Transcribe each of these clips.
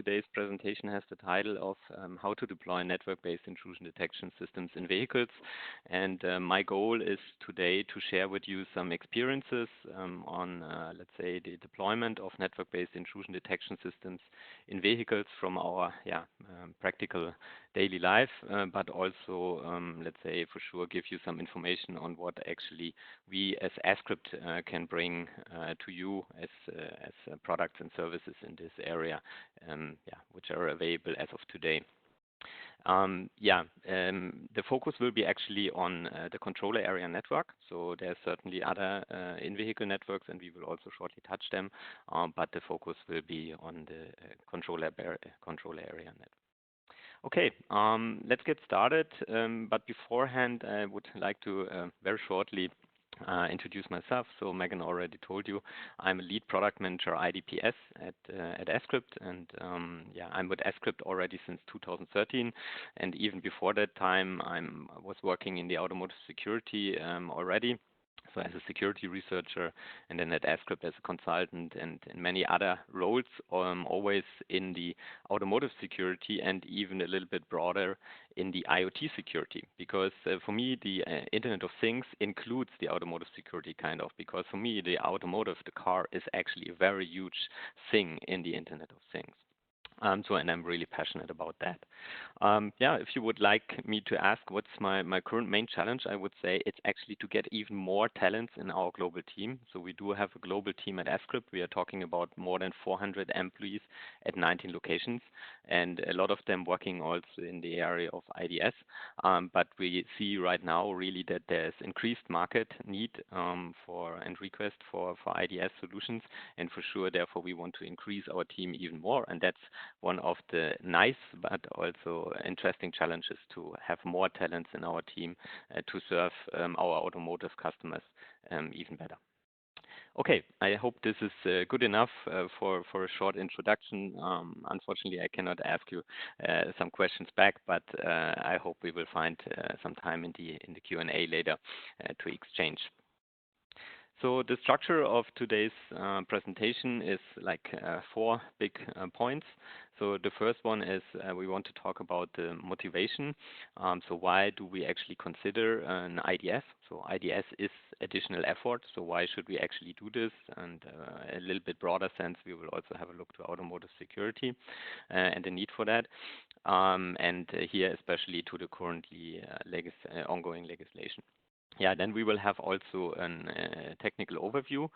today's presentation has the title of how to deploy network-based intrusion detection systems in vehicles. And my goal is today to share with you some experiences on, let's say, the deployment of network-based intrusion detection systems in vehicles from our practical daily life, but also, let's say, for sure, give you some information on what actually we as Ascript can bring to you as products and services in this area, which are available as of today. The focus will be actually on the controller area network. So there's certainly other in-vehicle networks, and we will also shortly touch them. But the focus will be on the controller area network. Okay, let's get started. But beforehand, I would like to very shortly introduce myself. So Megan already told you I'm a lead product manager IDPS at Ascript, and I'm with Ascript already since 2013, and even before that time I was working in the automotive security already. So as a security researcher, and then at Ascript as a consultant, and in many other roles, always in the automotive security and even a little bit broader in the IoT security. Because for me, the Internet of Things includes the automotive security because for me, the automotive, the car, is actually a very huge thing in the Internet of Things. And I'm really passionate about that. If you would like me to ask what's my current main challenge, I would say it's actually to get even more talents in our global team. So we do have a global team at Ascript. We are talking about more than 400 employees at 19 locations, and a lot of them working also in the area of IDS. But we see right now really that there's increased market need for and request for IDS solutions, and for sure, therefore, we want to increase our team even more, and that's one of the nice but also interesting challenges, to have more talents in our team to serve our automotive customers even better. Okay, I hope this is good enough for a short introduction. Unfortunately, I cannot ask you some questions back, but I hope we will find some time in the Q&A later to exchange. So the structure of today's presentation is like 4 big points. So the first one is we want to talk about the motivation. So why do we actually consider an IDS? So IDS is additional effort. So why should we actually do this? And a little bit broader sense, we will also have a look to automotive security and the need for that. And here especially to the currently ongoing legislation. Then we will have also a technical overview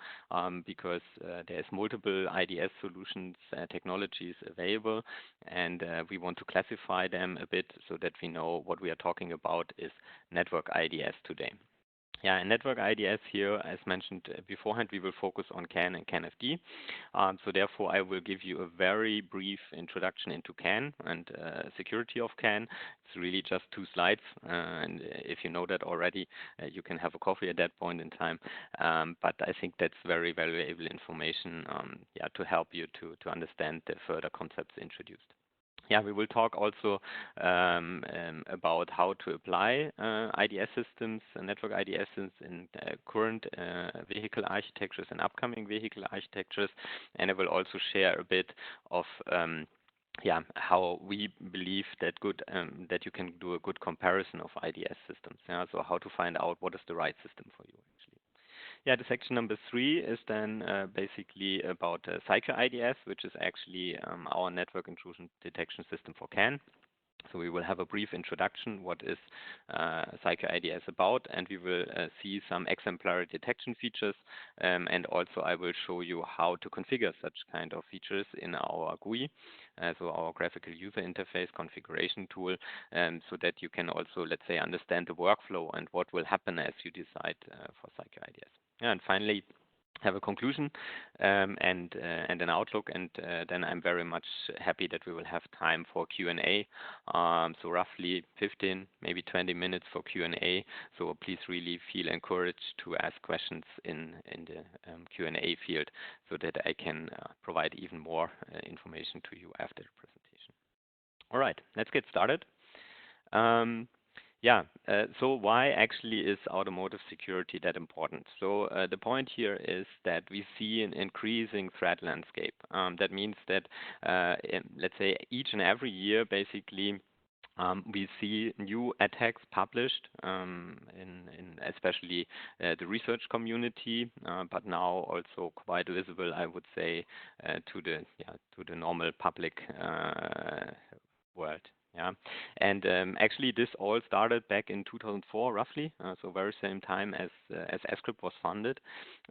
because there's multiple IDS solutions, technologies available, and we want to classify them a bit so that we know what we are talking about is network IDS today. And network IDS here, as mentioned beforehand, we will focus on CAN and CAN-FD. So therefore, I will give you a very brief introduction into CAN and security of CAN. It's really just 2 slides, and if you know that already, you can have a coffee at that point in time. But I think that's very valuable information to help you to understand the further concepts introduced. We will talk also about how to apply IDS systems, network IDS systems in current vehicle architectures and upcoming vehicle architectures. And I will also share a bit of how we believe that that you can do a good comparison of IDS systems. So how to find out what is the right system for you actually. The section number 3 is then basically about Syclo IDS, which is actually our network intrusion detection system for CAN. So we will have a brief introduction, what is Syclo IDS about, and we will see some exemplary detection features, and also I will show you how to configure such kind of features in our GUI, so our graphical user interface configuration tool, so that you can also, let's say, understand the workflow and what will happen as you decide for Syclo IDS. And finally, have a conclusion and an outlook, and then I'm very much happy that we will have time for Q&A. So roughly 15, maybe 20 minutes for Q&A. So please really feel encouraged to ask questions in the Q&A field, so that I can provide even more information to you after the presentation. All right, let's get started. Yeah, so why actually is automotive security that important? So the point here is that we see an increasing threat landscape. That means that, let's say, each and every year, basically, we see new attacks published in especially the research community, but now also quite visible, I would say, to the normal public world. Yeah, and actually this all started back in 2004, roughly, so very same time as script was funded,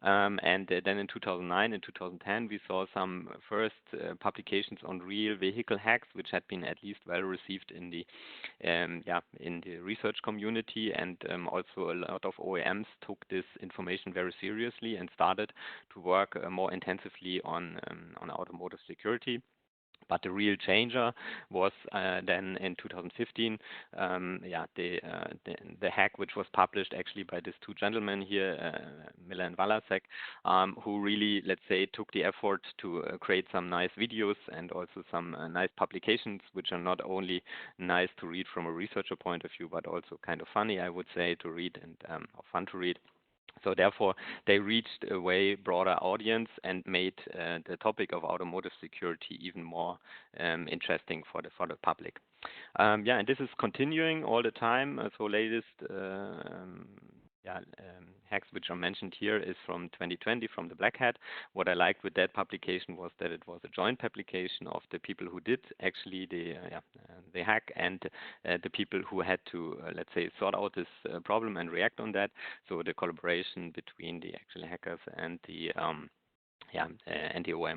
and then in 2009 and 2010 we saw some first publications on real vehicle hacks, which had been at least well received in the in the research community, and also a lot of OEMs took this information very seriously and started to work more intensively on automotive security. But the real changer was then in 2015, the hack which was published actually by these two gentlemen here, Miller and Walasek, who really, let's say, took the effort to create some nice videos and also some nice publications, which are not only nice to read from a researcher point of view, but also kind of funny, I would say, to read and or fun to read. So therefore, they reached a way broader audience and made the topic of automotive security even more interesting for the public. And this is continuing all the time. So latest hacks which are mentioned here is from 2020 from the Black Hat. What I liked with that publication was that it was a joint publication of the people who did actually the hack and the people who had to, let's say, sort out this problem and react on that. So the collaboration between the actual hackers and the OM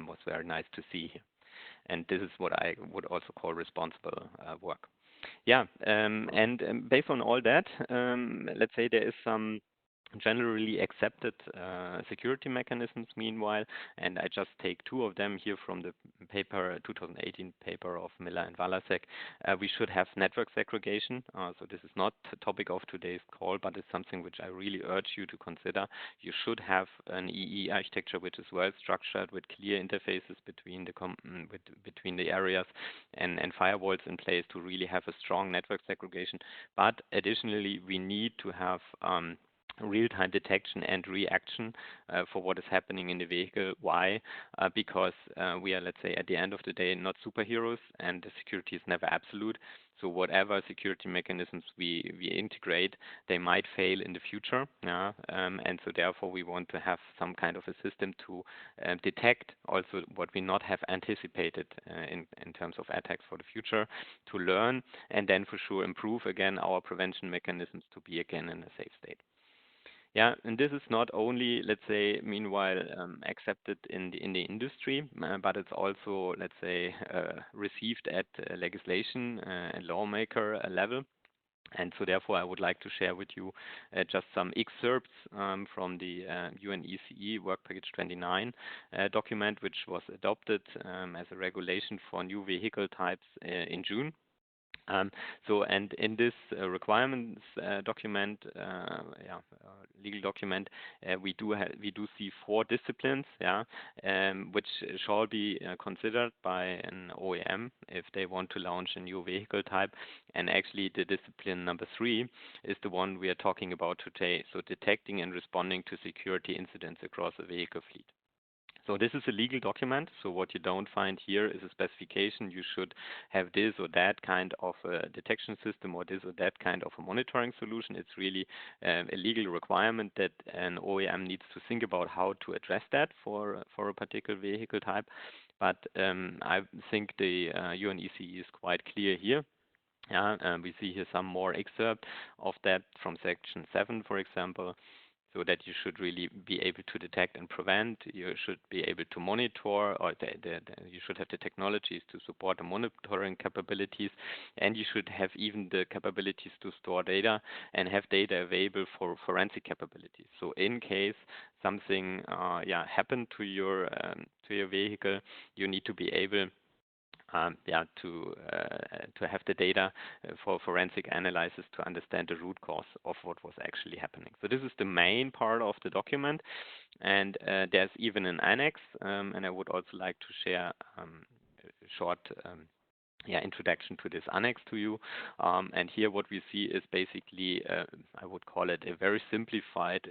was very nice to see here. And this is what I would also call responsible work. Based on all that, let's say there is some generally accepted security mechanisms meanwhile, and I just take two of them here from the paper, 2018 paper of Miller and Walasek. We should have network segregation. So this is not the topic of today's call, but it's something which I really urge you to consider. You should have an EE architecture which is well structured with clear interfaces between the areas and firewalls in place to really have a strong network segregation. But additionally, we need to have real-time detection and reaction for what is happening in the vehicle. Why? Because we are, let's say, at the end of the day, not superheroes, and the security is never absolute. So whatever security mechanisms we integrate, they might fail in the future. And so therefore we want to have some kind of a system to detect also what we not have anticipated in terms of attacks for the future, to learn, and then for sure improve again our prevention mechanisms to be again in a safe state. Yeah, and this is not only, let's say, meanwhile accepted in the industry, but it's also, let's say, received at legislation and lawmaker level. And so therefore, I would like to share with you just some excerpts from the UNECE Work Package 29 document, which was adopted as a regulation for new vehicle types in June. And in this requirements document, legal document, we do see 4 disciplines, which shall be considered by an OEM if they want to launch a new vehicle type. And actually, the discipline number 3 is the one we are talking about today. So detecting and responding to security incidents across a vehicle fleet. So this is a legal document. So what you don't find here is a specification. You should have this or that kind of a detection system or this or that kind of a monitoring solution. It's really a legal requirement that an OEM needs to think about how to address that for a particular vehicle type. But I think the UNECE is quite clear here. We see here some more excerpt of that from section 7, for example. So that you should really be able to detect and prevent. You should be able to monitor, or you should have the technologies to support the monitoring capabilities, and you should have even the capabilities to store data and have data available for forensic capabilities. So in case something happened to your vehicle, you need to be able to have the data for forensic analysis to understand the root cause of what was actually happening. So this is the main part of the document, and there's even an annex, and I would also like to share a short introduction to this annex to you. And here what we see is basically, I would call it a very simplified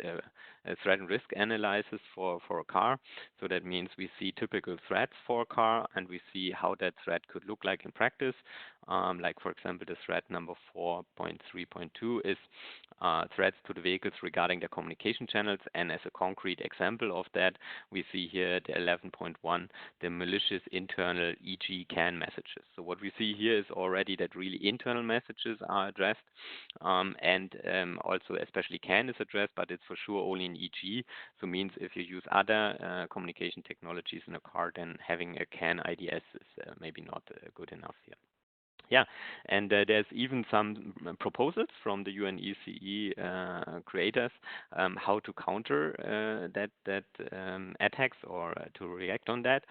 threat and risk analysis for a car. So that means we see typical threats for a car, and we see how that threat could look like in practice. Like for example, the threat number 4.3.2 is threats to the vehicles regarding their communication channels. And as a concrete example of that, we see here the 11.1, the malicious internal e.g. CAN messages. So what we see here is already that really internal messages are addressed, and also especially CAN is addressed, but it's for sure only in e.g. So means if you use other communication technologies in a car, then having a CAN IDS is maybe not good enough here. Yeah, and there's even some proposals from the UNECE creators how to counter that attacks or to react on that.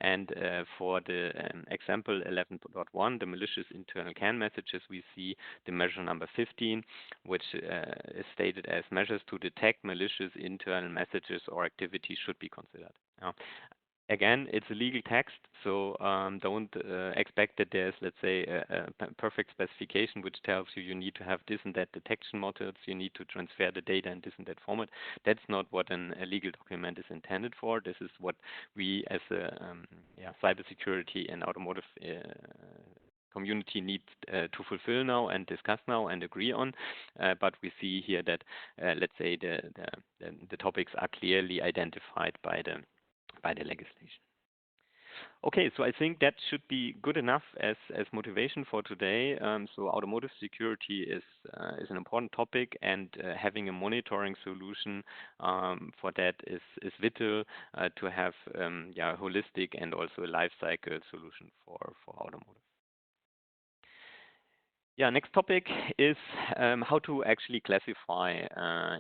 And for the example 11.1, the malicious internal CAN messages, we see the measure number 15, which is stated as measures to detect malicious internal messages or activities should be considered. Again, it's a legal text, so don't expect that there's, let's say, a perfect specification which tells you need to have this and that detection methods, you need to transfer the data in this and that format. That's not what a legal document is intended for. This is what we as a cybersecurity and automotive community need to fulfill now and discuss now and agree on. But we see here that, let's say, the topics are clearly identified by the legislation. Okay, so I think that should be good enough as motivation for today. So automotive security is an important topic, and having a monitoring solution for that is vital to have a holistic and also a life cycle solution for automotive. Yeah, next topic is how to actually classify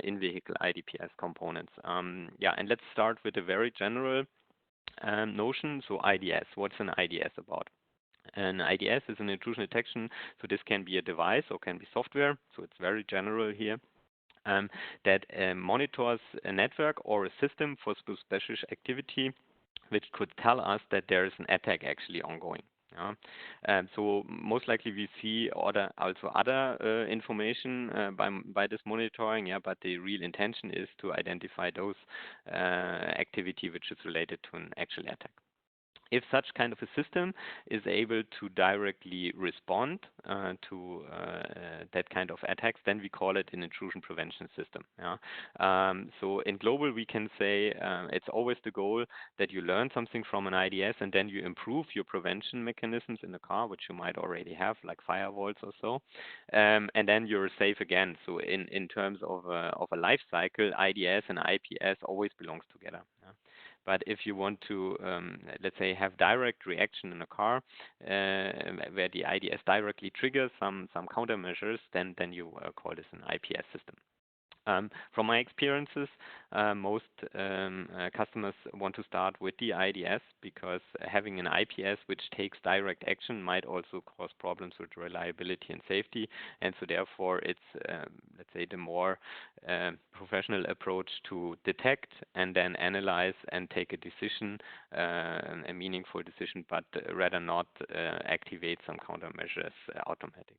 in-vehicle IDPS components. And let's start with a very general notion. So IDS, what's an IDS about? An IDS is an intrusion detection, so this can be a device or can be software, so it's very general here, that monitors a network or a system for special activity, which could tell us that there is an attack actually ongoing. So most likely we see also other information by this monitoring, but the real intention is to identify those activity which is related to an actual attack. If such kind of a system is able to directly respond to that kind of attacks, then we call it an intrusion prevention system. So in global, we can say it's always the goal that you learn something from an IDS and then you improve your prevention mechanisms in the car, which you might already have, like firewalls or so, and then you're safe again. So in terms of a life cycle, IDS and IPS always belongs together. But if you want to, let's say, have direct reaction in a car, where the IDS directly triggers some countermeasures, then you call this an IPS system. From my experiences, most customers want to start with the IDS because having an IPS which takes direct action might also cause problems with reliability and safety. And so therefore it's, let's say, the more professional approach to detect and then analyze and take a decision, a meaningful decision, but rather not activate some countermeasures automatically.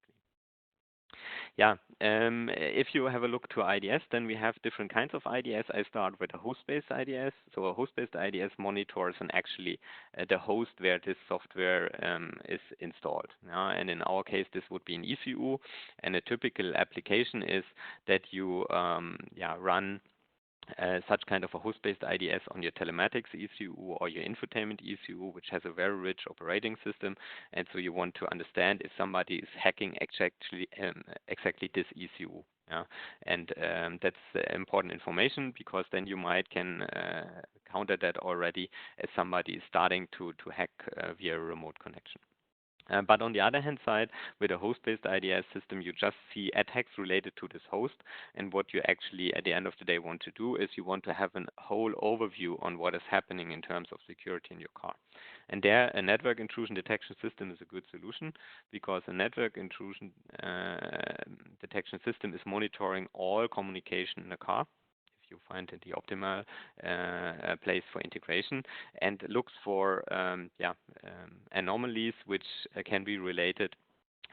If you have a look to IDS, then we have different kinds of IDS. I start with a host-based IDS. So a host-based IDS monitors and actually the host where this software is installed. And in our case, this would be an ECU. And a typical application is that you run such kind of a host-based IDS on your telematics ECU or your infotainment ECU, which has a very rich operating system. And so you want to understand if somebody is hacking exactly this ECU. And that's important information because then you can counter that already as somebody is starting to hack via a remote connection. But on the other hand side, with a host-based IDS system, you just see attacks related to this host. And what you actually, at the end of the day, want to do is you want to have a whole overview on what is happening in terms of security in your car. And there, a network intrusion detection system is a good solution because a network intrusion detection system is monitoring all communication in a car. you find the optimal place for integration, and looks for anomalies which can be related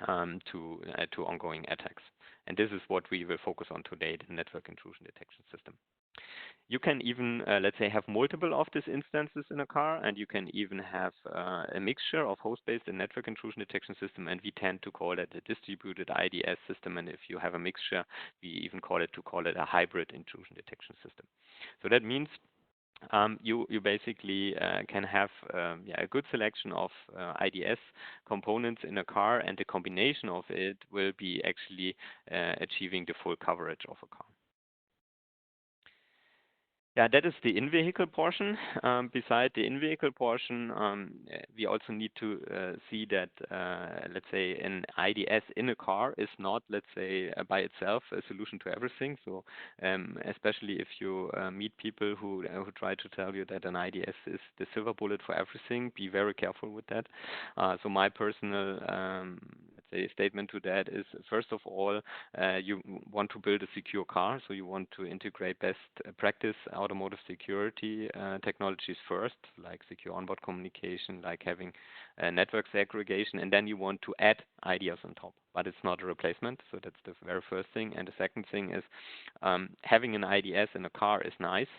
to ongoing attacks. And this is what we will focus on today, the network intrusion detection system. You can even, let's say, have multiple of these instances in a car, and you can even have a mixture of host-based and network intrusion detection system, and we tend to call it a distributed IDS system, and if you have a mixture, we even call it a hybrid intrusion detection system. So that means you basically can have a good selection of IDS components in a car, and the combination of it will be actually achieving the full coverage of a car. Yeah, that is the in-vehicle portion. Beside the in-vehicle portion, we also need to see that, let's say, an IDS in a car is not, let's say, by itself a solution to everything. So, especially if you meet people who try to tell you that an IDS is the silver bullet for everything, be very careful with that. So, my personal let's say statement to that is, first of all, you want to build a secure car, so you want to integrate best practice automotive security technologies first, like secure onboard communication, like having network segregation, and then you want to add IDS on top. But it's not a replacement, so that's the very first thing. And the second thing is having an IDS in a car is nice,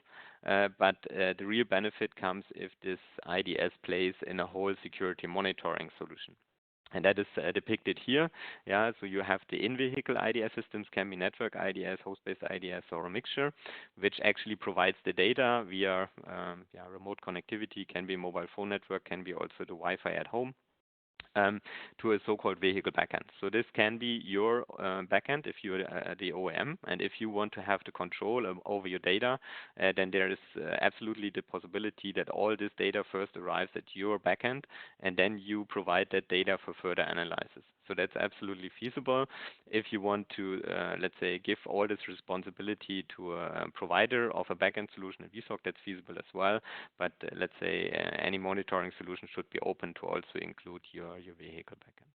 but the real benefit comes if this IDS plays in a whole security monitoring solution. And that is depicted here. Yeah, so you have the in-vehicle IDS systems, can be network IDS, host-based IDS, or a mixture, which actually provides the data via remote connectivity, can be mobile phone network, can be also the Wi-Fi at home. To a so-called vehicle backend. So this can be your backend if you're the OEM, and if you want to have the control over your data, then there is absolutely the possibility that all this data first arrives at your backend, and then you provide that data for further analysis. So that's absolutely feasible. If you want to, let's say, give all this responsibility to a provider of a backend solution at VSOC, that's feasible as well. But let's say any monitoring solution should be open to also include your vehicle backend.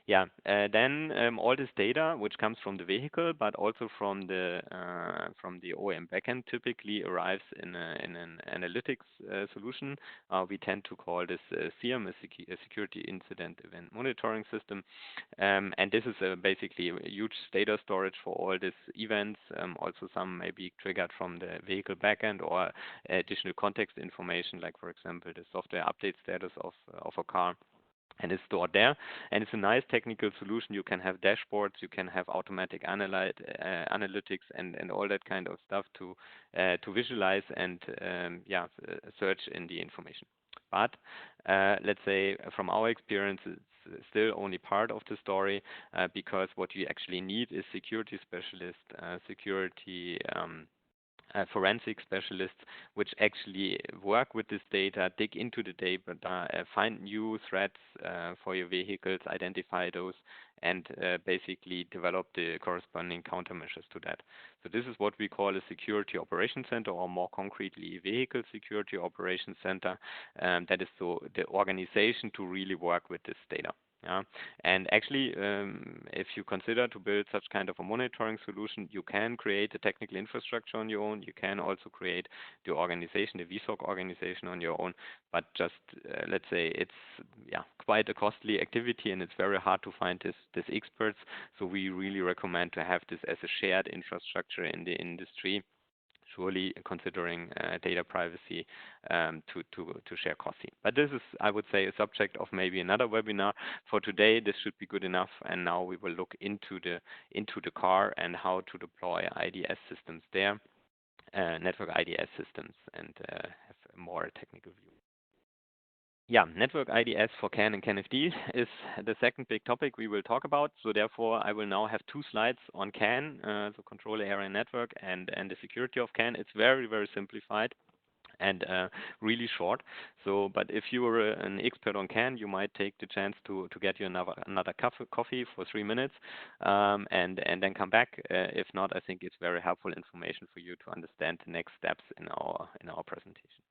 Yeah, then all this data, which comes from the vehicle, but also from the OEM backend, typically arrives in an analytics solution. We tend to call this SIEM, a security incident event monitoring system, and this is basically a huge data storage for all these events. Also, some may be triggered from the vehicle backend or additional context information, like for example the software update status of a car. And it's stored there, and it's a nice technical solution. You can have dashboards, you can have automatic analytics, and all that kind of stuff to visualize and search in the information. But let's say from our experience, it's still only part of the story, because what you actually need is security specialists, forensic specialists, which actually work with this data, dig into the data, find new threats for your vehicles, identify those, and basically develop the corresponding countermeasures to that. So this is what we call a security operations center, or more concretely, vehicle security operations center. That is so the organization to really work with this data. Yeah. And actually, if you consider to build such kind of a monitoring solution, you can create a technical infrastructure on your own. You can also create the organization, the VSOC organization on your own. But just let's say it's quite a costly activity, and it's very hard to find this experts. So we really recommend to have this as a shared infrastructure in the industry, surely considering data privacy to share costly. But this is, I would say, a subject of maybe another webinar. For today, this should be good enough, and now we will look into the car and how to deploy IDS systems there, network IDS systems, and have a more technical view. Yeah, network IDS for CAN and CAN-FD is the second big topic we will talk about. So therefore, I will now have 2 slides on CAN, so control area network, and the security of CAN. It's very, very simplified and really short. So, but if you are an expert on CAN, you might take the chance to get you another coffee for 3 minutes, and then come back. If not, I think it's very helpful information for you to understand the next steps in our presentation.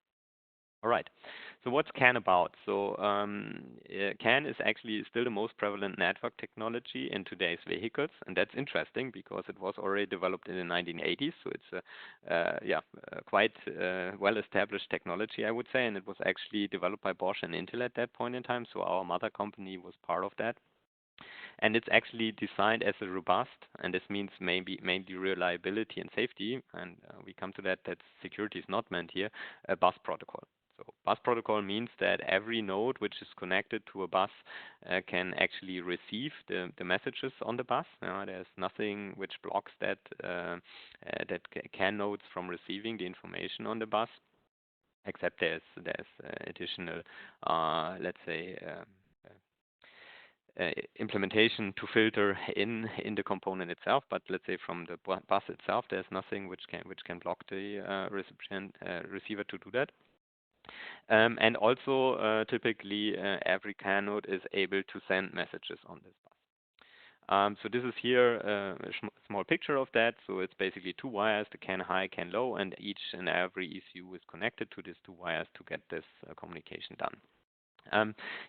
All right. So what's CAN about? So CAN is actually still the most prevalent network technology in today's vehicles, and that's interesting because it was already developed in the 1980s. So it's a quite well-established technology, I would say, and it was actually developed by Bosch and Intel at that point in time. So our mother company was part of that. And it's actually designed as a robust, and this means mainly reliability and safety, and we come to that security is not meant here, a bus protocol. So bus protocol means that every node which is connected to a bus can actually receive the messages on the bus. There's nothing which blocks that CAN nodes from receiving the information on the bus, except there's additional, let's say, implementation to filter in the component itself, but let's say from the bus itself, there's nothing which can block the receiver to do that. And also, typically, every CAN node is able to send messages on this bus. So this is here a small picture of that. So it's basically two wires, the CAN high, CAN low, and each and every ECU is connected to these two wires to get this communication done.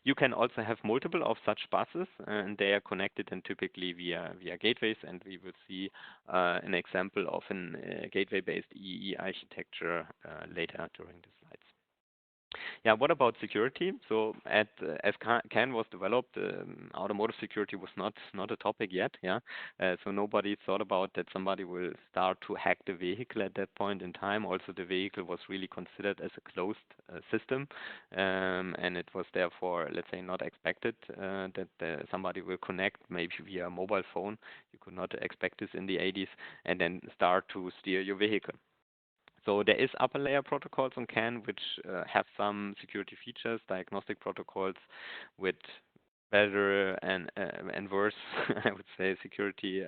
You can also have multiple of such buses, and they are connected and typically via gateways, and we will see an example of a gateway-based EE architecture later during the slides. Yeah, what about security? So as CAN was developed, automotive security was not a topic yet. Yeah, so nobody thought about that somebody will start to hack the vehicle at that point in time. Also, the vehicle was really considered as a closed system, and it was therefore, let's say, not expected that somebody will connect maybe via a mobile phone. You could not expect this in the 80s, and then start to steer your vehicle. So there is upper layer protocols on CAN which have some security features, diagnostic protocols with better and worse, I would say, security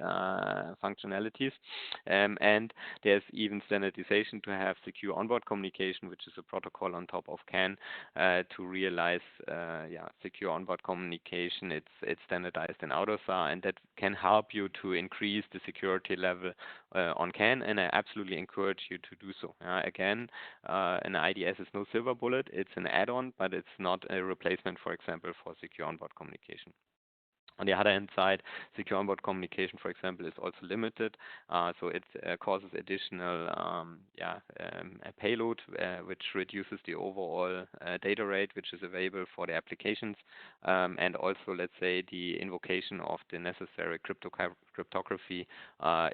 functionalities. And there's even standardization to have secure onboard communication, which is a protocol on top of CAN to realize secure onboard communication. It's standardized in AUTOSAR, and that can help you to increase the security level on CAN, and I absolutely encourage you to do so. Again, an IDS is no silver bullet. It's an add-on, but it's not a replacement, for example, for secure onboard communication. On the other hand side, secure onboard communication, for example, is also limited, so it causes additional a payload, which reduces the overall data rate which is available for the applications, and also, let's say, the invocation of the necessary cryptography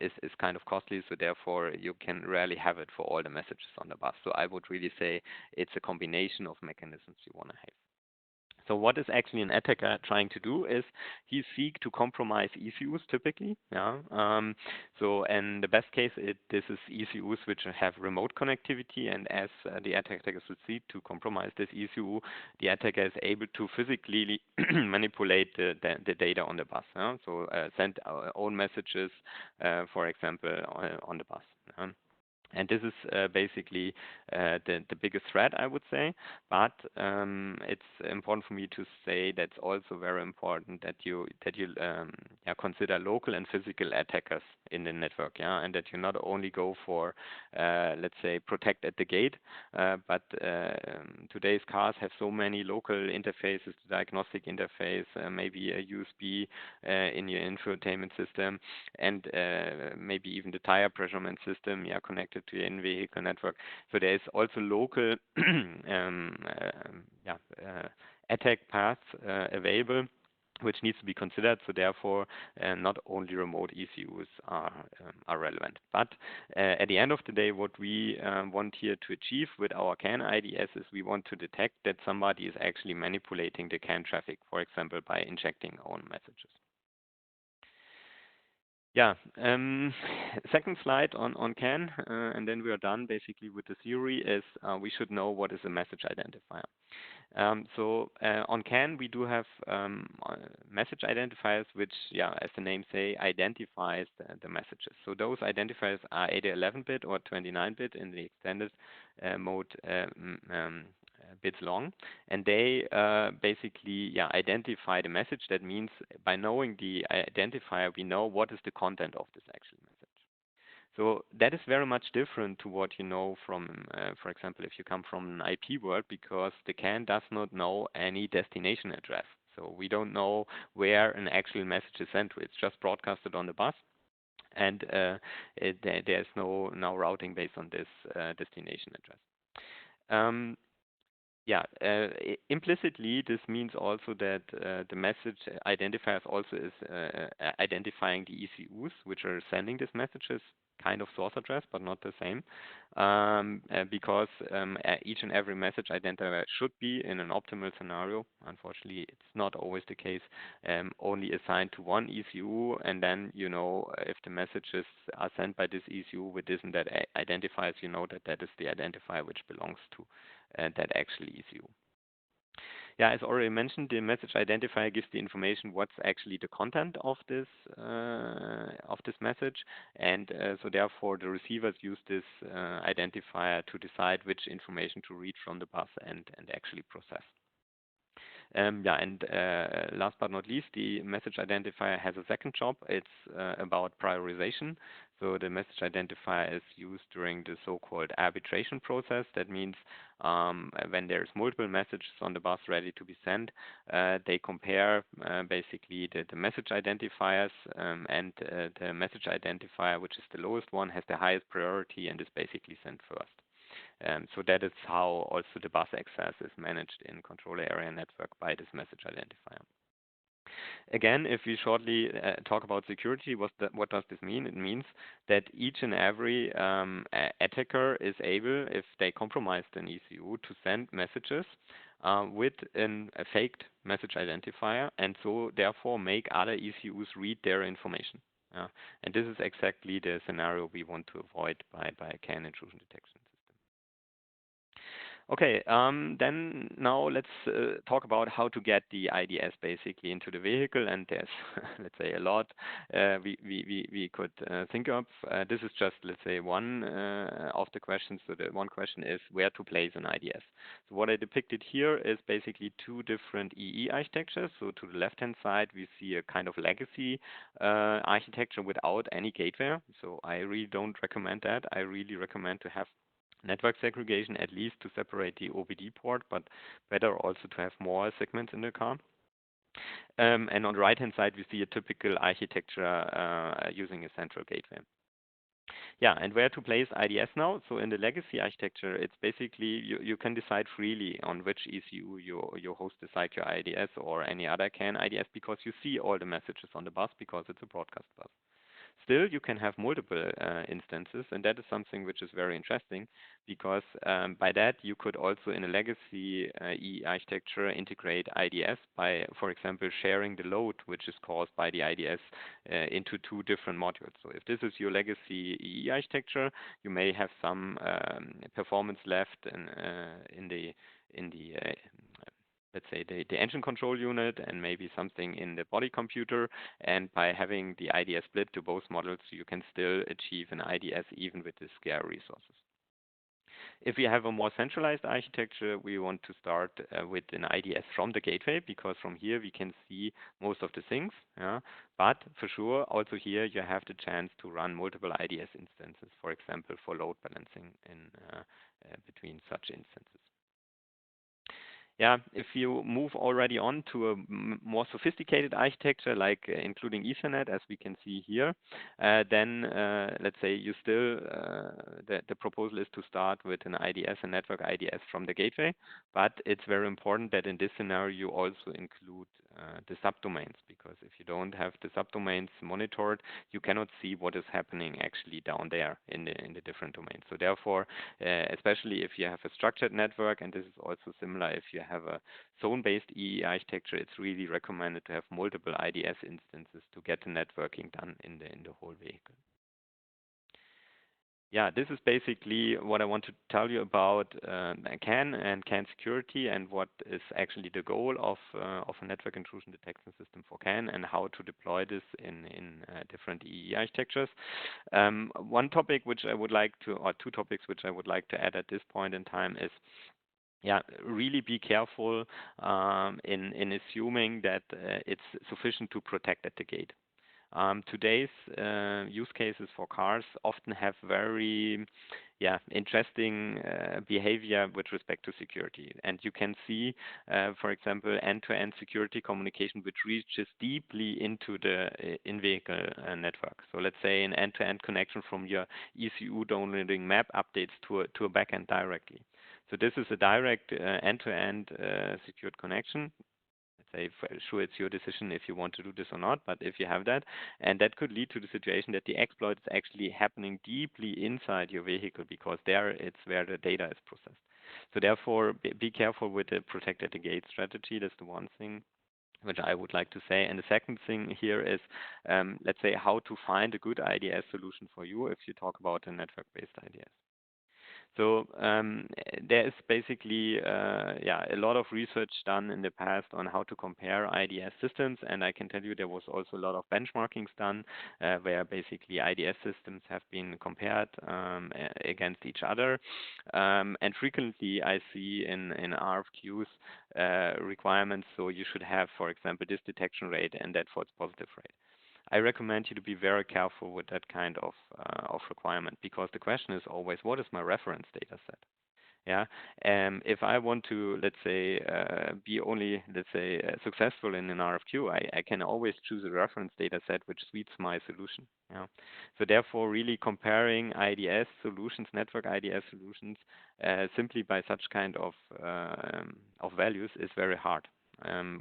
is kind of costly, so therefore you can rarely have it for all the messages on the bus. So I would really say it's a combination of mechanisms you want to have. So what is actually an attacker trying to do is he seek to compromise ECUs typically. Yeah. So in the best case, this is ECUs which have remote connectivity, and as the attacker succeed to compromise this ECU, the attacker is able to physically manipulate the data on the bus. Yeah? So send our own messages, for example, on the bus. And this is basically the biggest threat, I would say. But it's important for me to say that's also very important that you consider local and physical attackers in the network, and that you not only go for, let's say, protect at the gate, but today's cars have so many local interfaces, diagnostic interface, maybe a USB in your infotainment system, and maybe even the tire measurement system, connected to your in-vehicle network. So there is also local attack paths available, which needs to be considered. So therefore, not only remote ECUs are relevant. But at the end of the day, what we want here to achieve with our CAN IDS is we want to detect that somebody is actually manipulating the CAN traffic, for example, by injecting own messages. Yeah, second slide on CAN, and then we are done basically with the theory, is we should know what is a message identifier. So on CAN, we do have message identifiers, which, as the name say, identifies the messages. So those identifiers are either 11-bit or 29-bit in the extended mode bits long, and they basically identify the message. That means by knowing the identifier, we know what is the content of this actual message. So that is very much different to what you know from, for example, if you come from an IP world, because the CAN does not know any destination address. So we don't know where an actual message is sent to. It's just broadcasted on the bus, and there's no routing based on this destination address. Yeah, implicitly, this means also that the message identifiers also is identifying the ECUs which are sending these messages, kind of source address, but not the same, because each and every message identifier should be, in an optimal scenario, unfortunately it's not always the case, only assigned to one ECU, and then if the messages are sent by this ECU with this and that identifiers, that that is the identifier which belongs to that actual ECU. Yeah, as already mentioned, the message identifier gives the information what's actually the content of this message, and so therefore the receivers use this identifier to decide which information to read from the bus and actually process. Yeah, and last but not least, the message identifier has a second job. It's about prioritization. So the message identifier is used during the so-called arbitration process. That means when there's multiple messages on the bus ready to be sent, they compare basically the message identifiers, and the message identifier, which is the lowest one, has the highest priority and is basically sent first. So that is how also the bus access is managed in controller area network by this message identifier. Again, if we shortly talk about security, what does this mean? It means that each and every attacker is able, if they compromised an ECU, to send messages with a faked message identifier, and so therefore make other ECUs read their information. And this is exactly the scenario we want to avoid by a CAN intrusion detection. Okay, then now let's talk about how to get the IDS basically into the vehicle, and there's let's say a lot we could think of. This is just, let's say, one of the questions. So the one question is where to place an IDS. So what I depicted here is basically two different EE architectures. So to the left-hand side we see a kind of legacy architecture without any gateway. So I really don't recommend that. I really recommend to have network segregation, at least to separate the OBD port, but better also to have more segments in the car. And on the right-hand side, we see a typical architecture using a central gateway. Yeah, and where to place IDS now? So in the legacy architecture, it's basically you can decide freely on which ECU you host the Syclo IDS or any other CAN IDS, because you see all the messages on the bus because it's a broadcast bus. Still, you can have multiple instances, and that is something which is very interesting, because by that you could also in a legacy EE architecture integrate IDS by, for example, sharing the load which is caused by the IDS into two different modules. So if this is your legacy EE architecture, you may have some performance left in the let's say the engine control unit, and maybe something in the body computer, and by having the IDS split to both models, you can still achieve an IDS even with the scarce resources. If we have a more centralized architecture, we want to start with an IDS from the gateway, because from here we can see most of the things. Yeah? But for sure, also here you have the chance to run multiple IDS instances, for example, for load balancing in between such instances. Yeah, if you move already on to a more sophisticated architecture, like including Ethernet, as we can see here, then let's say you still, the proposal is to start with an IDS, a network IDS from the gateway, but it's very important that in this scenario you also include the subdomains, because if you don't have the subdomains monitored, you cannot see what is happening actually down there in the different domains. So therefore, especially if you have a structured network, and this is also similar if you have a zone-based EE architecture, it's really recommended to have multiple IDS instances to get the networking done in the whole vehicle. Yeah, this is basically what I want to tell you about CAN and CAN security, and what is actually the goal of a network intrusion detection system for CAN, and how to deploy this in different EE architectures. One topic which I would like to, or two topics which I would like to add at this point in time is, yeah, really be careful in assuming that it's sufficient to protect at the gate. Today's use cases for cars often have very interesting behavior with respect to security. And you can see, for example, end-to-end security communication which reaches deeply into the in-vehicle network. So let's say an end-to-end connection from your ECU downloading map updates to a backend directly. So this is a direct end-to-end secured connection. Say, sure, it's your decision if you want to do this or not, but if you have that, and that could lead to the situation that the exploit is actually happening deeply inside your vehicle, because there it's where the data is processed. So therefore, be careful with the protect at the gate strategy. That's the one thing which I would like to say. And the second thing here is, let's say, how to find a good IDS solution for you if you talk about a network-based IDS. So there is basically a lot of research done in the past on how to compare IDS systems, and I can tell you there was also a lot of benchmarkings done where basically IDS systems have been compared against each other. And frequently I see in RFQs requirements, so you should have, for example, this detection rate and that false positive rate. I recommend you to be very careful with that kind of requirement, because the question is always, what is my reference data set? Yeah, if I want to, let's say, be only, let's say, successful in an RFQ, I can always choose a reference data set which suits my solution. Yeah, so therefore, really comparing IDS solutions, network IDS solutions, simply by such kind of values is very hard.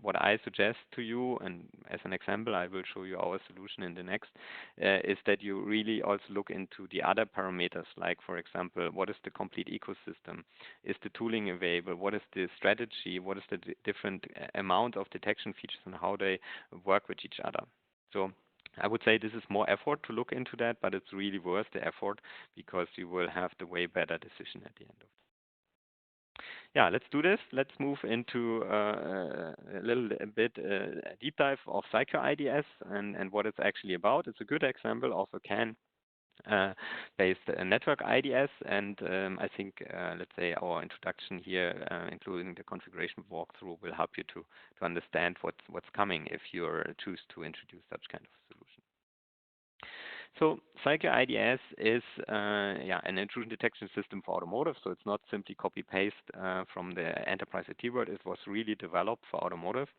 What I suggest to you, and as an example, I will show you our solution in the next, is that you really also look into the other parameters, like, for example, what is the complete ecosystem? Is the tooling available? What is the strategy? What is the different amount of detection features and how they work with each other? So I would say this is more effort to look into that, but it's really worth the effort, because you will have the way better decision at the end of it. Yeah, let's do this. Let's move into a little bit deep dive of Syclo IDS and what it's actually about. It's a good example of a CAN based network IDS, and I think let's say our introduction here, including the configuration walkthrough, will help you to understand what's coming if you choose to introduce such kind of solution. So Syclo IDS is an intrusion detection system for automotive. So it's not simply copy-paste from the enterprise IT world. It was really developed for automotive.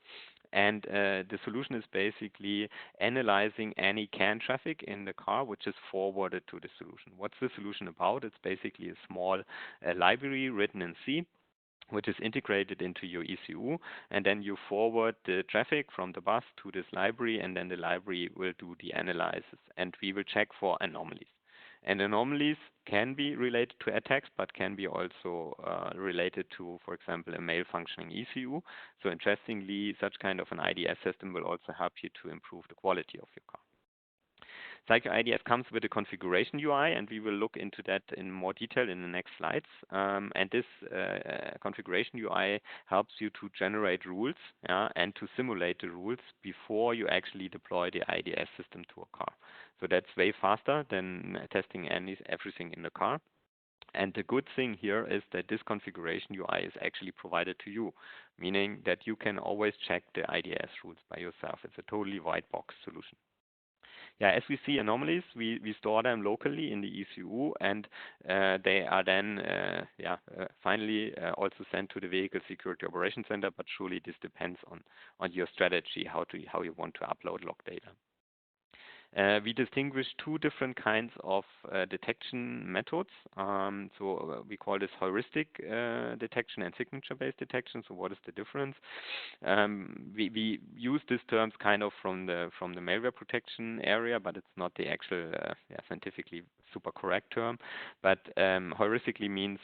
And the solution is basically analyzing any CAN traffic in the car, which is forwarded to the solution. What's the solution about? It's basically a small library written in C, which is integrated into your ECU, and then you forward the traffic from the bus to this library, and then the library will do the analysis, and we will check for anomalies. And anomalies can be related to attacks, but can be also related to, for example, a malfunctioning ECU. So interestingly, such kind of an IDS system will also help you to improve the quality of your car. Syclo IDS comes with a configuration UI, and we will look into that in more detail in the next slides. And this configuration UI helps you to generate rules and to simulate the rules before you actually deploy the IDS system to a car. So that's way faster than testing everything in the car. And the good thing here is that this configuration UI is actually provided to you, meaning that you can always check the IDS rules by yourself. It's a totally white box solution. Yeah, as we see anomalies, we store them locally in the ECU, and they are then finally also sent to the Vehicle Security Operations Center. But surely this depends on your strategy, how you want to upload log data. We distinguish two different kinds of detection methods. So we call this heuristic detection and signature-based detection. So what is the difference? We use these terms kind of from the malware protection area, but it's not the actual scientifically super correct term. But heuristically means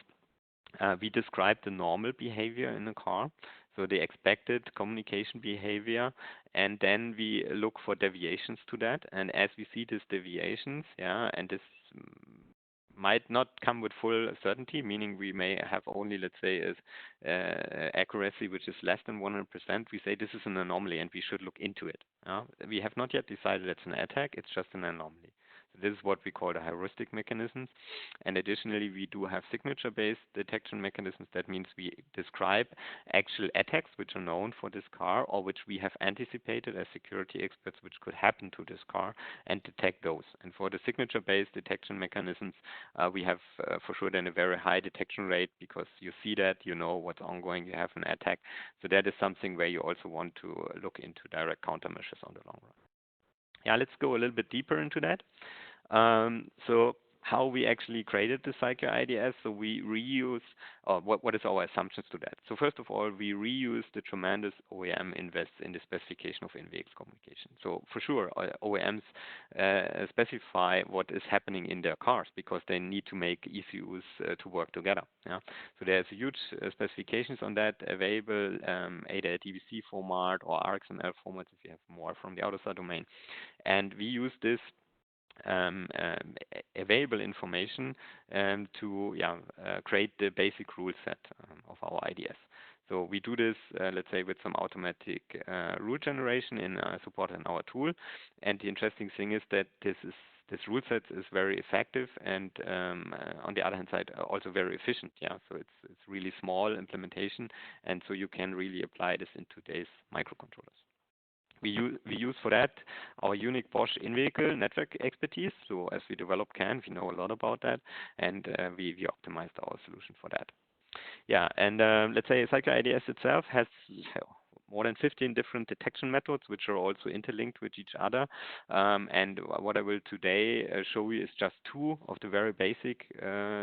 we describe the normal behavior in a car, so the expected communication behavior, and then we look for deviations to that. And as we see these deviations, and this might not come with full certainty, meaning we may have only, let's say, accuracy which is less than 100%. We say this is an anomaly and we should look into it. We have not yet decided it's an attack, it's just an anomaly. So This is what we call the heuristic mechanisms. And additionally, we do have signature-based detection mechanisms. That means we describe actual attacks which are known for this car or which we have anticipated as security experts which could happen to this car and detect those. And for the signature-based detection mechanisms, we have for sure then a very high detection rate because you see that, you know what's ongoing, you have an attack. So that is something where you also want to look into direct countermeasures on the long run. Yeah, let's go a little bit deeper into that. So how we actually created the Syclo IDS. So we reuse, or what is our assumptions to that? So first of all, we reuse the tremendous OEM invests in the specification of in-vehicle communication. So for sure, OEMs specify what is happening in their cars because they need to make ECUs to work together. Yeah? So there's huge specifications on that available, either DBC format or RXML formats if you have more from the AUTOSAR domain. And we use this available information to create the basic rule set of our IDS. So we do this, let's say, with some automatic rule generation supported in our tool. And the interesting thing is that this rule set is very effective and on the other hand side also very efficient. Yeah, so it's really small implementation, and so you can really apply this in today's microcontrollers. We use for that our unique Bosch in-vehicle network expertise. So as we develop CAN, we know a lot about that, and we optimized our solution for that. Yeah, and let's say Syclo IDS itself has more than 15 different detection methods, which are also interlinked with each other. And what I will today show you is just two of the very basic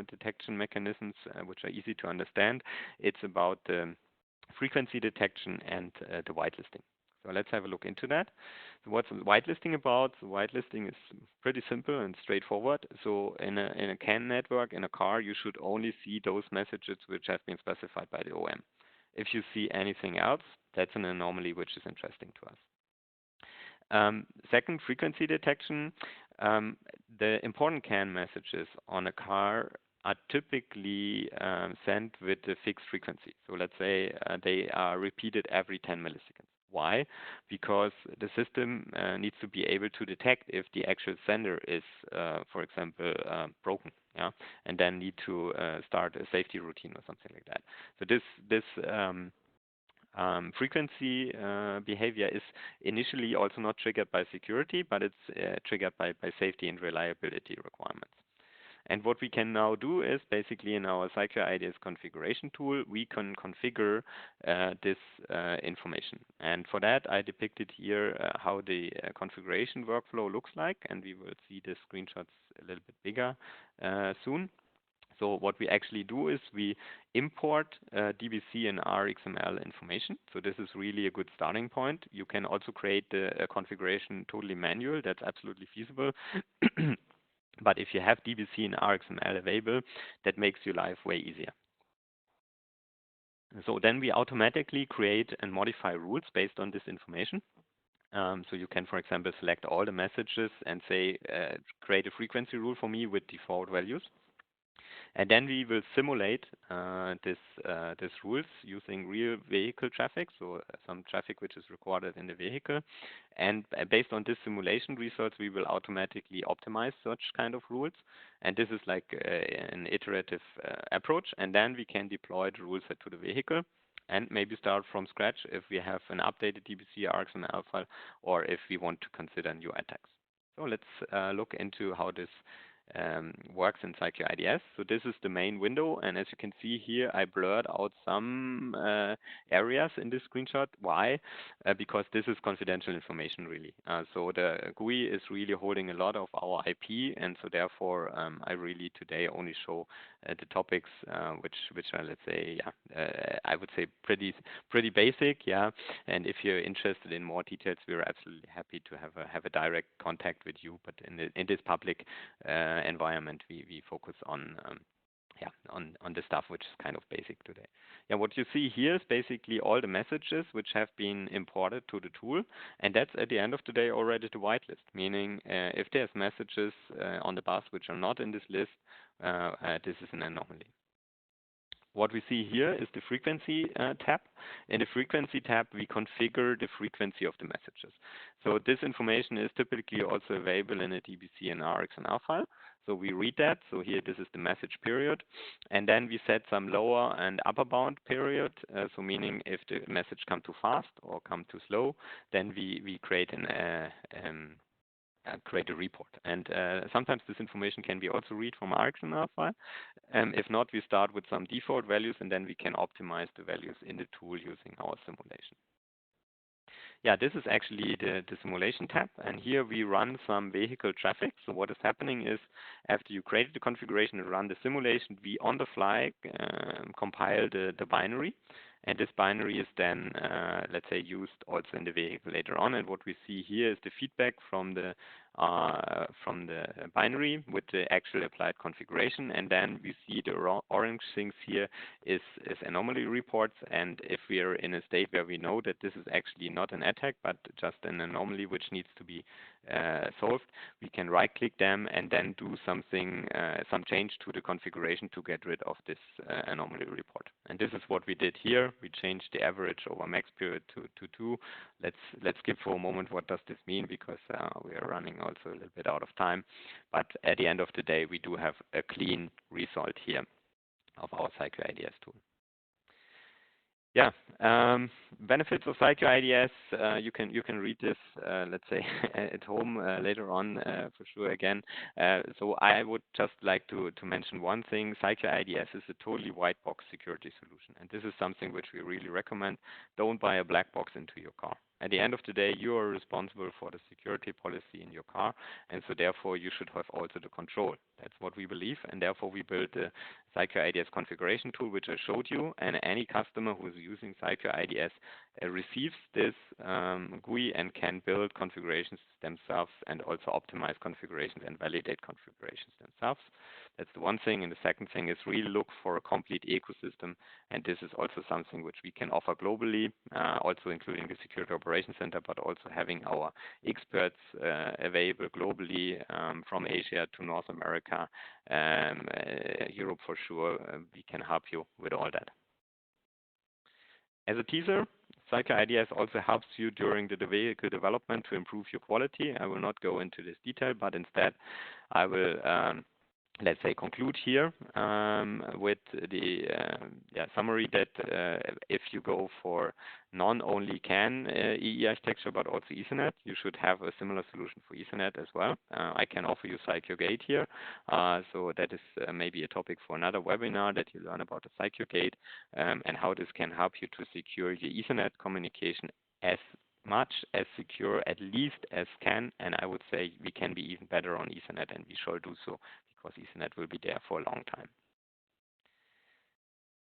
detection mechanisms, which are easy to understand. It's about the frequency detection and the whitelisting. So let's have a look into that. So what's whitelisting about? So whitelisting is pretty simple and straightforward. So in a CAN network, in a car, you should only see those messages which have been specified by the OEM. If you see anything else, that's an anomaly which is interesting to us. Second, frequency detection. The important CAN messages on a car are typically sent with a fixed frequency. So let's say they are repeated every 10 milliseconds. Why? Because the system needs to be able to detect if the actual sender is, for example, broken, yeah, and then need to start a safety routine or something like that. So this frequency behavior is initially also not triggered by security, but it's triggered by safety and reliability requirements. And what we can now do is basically in our Syclo IDS configuration tool, we can configure this information. And for that, I depicted here how the configuration workflow looks like, and we will see the screenshots a little bit bigger soon. So what we actually do is we import DBC and RXML information. So this is really a good starting point. You can also create the configuration totally manual. That's absolutely feasible. But if you have DBC and RXML available, that makes your life way easier. So then we automatically create and modify rules based on this information. So you can, for example, select all the messages and say, create a frequency rule for me with default values. And then we will simulate these rules using real vehicle traffic, so some traffic which is recorded in the vehicle. And based on this simulation results, we will automatically optimize such kind of rules. And this is like an iterative approach. And then we can deploy the rule set to the vehicle and maybe start from scratch if we have an updated DBC RXML file or if we want to consider new attacks. So let's look into how this works in Syclo IDS. So this is the main window, and as you can see here, I blurred out some areas in this screenshot. Why? Because this is confidential information, really. So the GUI is really holding a lot of our IP, and so therefore I really today only show the topics which are, let's say, I would say pretty basic, yeah. And if you're interested in more details, we're absolutely happy to have a direct contact with you. But in this public environment, we focus on the stuff which is kind of basic today. Yeah, what you see here is basically all the messages which have been imported to the tool, and that's at the end of the day already the whitelist, meaning if there's messages on the bus which are not in this list, this is an anomaly. What we see here is the frequency tab. In the frequency tab, we configure the frequency of the messages. So this information is typically also available in a DBC and RxNR file. So we read that. So here, this is the message period. And then we set some lower and upper bound period. So meaning if the message come too fast or come too slow, then we create create a report. And sometimes this information can be also read from RxNR file. If not, we start with some default values, and then we can optimize the values in the tool using our simulation. Yeah, this is actually the simulation tab, and here we run some vehicle traffic. So what is happening is, after you create the configuration and run the simulation, we on the fly compile the binary, and this binary is then, let's say, used also in the vehicle later on. And what we see here is the feedback from the binary with the actual applied configuration, and then we see the orange things here is anomaly reports. And if we are in a state where we know that this is actually not an attack but just an anomaly which needs to be solved, we can right-click them and then do something, some change to the configuration to get rid of this anomaly report. And this is what we did here. We changed the average over max period to 2. Let's skip for a moment what does this mean, because we are running also a little bit out of time. But at the end of the day, we do have a clean result here of our Syclo IDS tool. Yeah, benefits of Syclo IDS, you can read this, let's say, at home later on for sure again. So I would just like to mention one thing. Syclo IDS is a totally white box security solution, and this is something which we really recommend. Don't buy a black box into your car. At the end of the day, you are responsible for the security policy in your car, and so therefore you should have also the control. That's what we believe, and therefore we built the Syclo IDS configuration tool, which I showed you, and any customer who is using Syclo IDS receives this GUI and can build configurations themselves and also optimize configurations and validate configurations themselves. That's the one thing. And the second thing is really look for a complete ecosystem. And this is also something which we can offer globally, also including the Security Operations Center, but also having our experts available globally from Asia to North America, Europe for sure. We can help you with all that. As a teaser, Syclo IDS also helps you during the vehicle development to improve your quality. I will not go into this detail, but instead I will let's say conclude here with the summary that if you go for non-only CAN EE architecture but also Ethernet, you should have a similar solution for Ethernet as well. I can offer you Syclo Gate here, so that is maybe a topic for another webinar, that you learn about the Syclo Gate and how this can help you to secure your Ethernet communication as much as secure, at least as CAN, and I would say we can be even better on Ethernet, and we shall do so, because Ethernet will be there for a long time.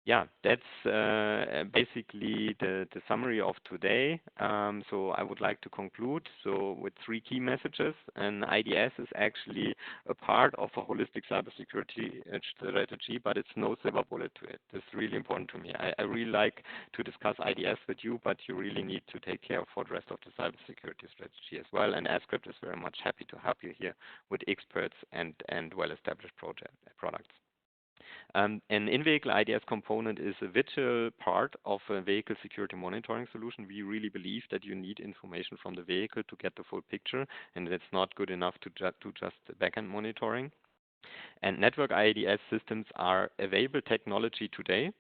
Yeah, that's basically the summary of today. So I would like to conclude with 3 key messages. And IDS is actually a part of a holistic cybersecurity strategy, but it's no silver bullet to it. This is really important to me. I really like to discuss IDS with you, but you really need to take care for the rest of the cybersecurity strategy as well. And AskScript is very much happy to help you here with experts and well-established products. An in-vehicle IDS component is a vital part of a vehicle security monitoring solution. We really believe that you need information from the vehicle to get the full picture, and it's not good enough to just backend monitoring. And network IDS systems are available technology today,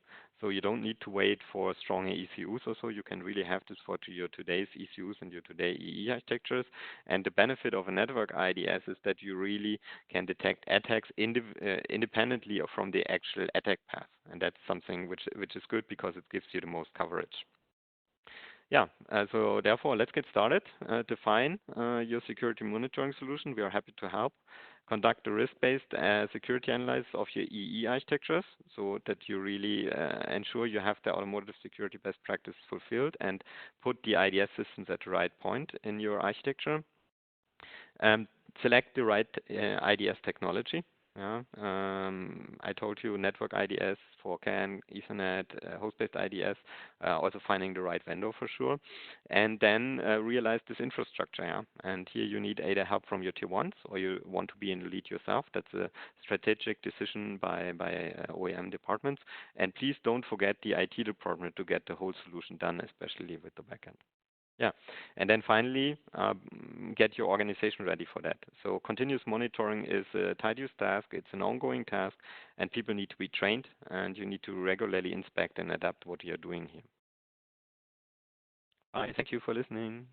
so you don't need to wait for stronger ECUs or so. You can really have this for your today's ECUs and your today's EE architectures. And the benefit of a network IDS is that you really can detect attacks independently from the actual attack path. And that's something which is good, because it gives you the most coverage. Yeah, so therefore, let's get started. Define your security monitoring solution. We are happy to help. Conduct a risk-based security analysis of your EE architectures, so that you really ensure you have the automotive security best practice fulfilled, and put the IDS systems at the right point in your architecture. Select the right IDS technology. Yeah, I told you network IDS for CAN, Ethernet, host-based IDS, also finding the right vendor for sure, and then realize this infrastructure. Yeah, and here you need either help from your tier ones or you want to be in the lead yourself. That's a strategic decision by OEM departments. And please don't forget the IT department to get the whole solution done, especially with the backend. Yeah, and then finally, get your organization ready for that. So continuous monitoring is a tedious task. It's an ongoing task, and people need to be trained, and you need to regularly inspect and adapt what you're doing here. Bye. Thank you for listening.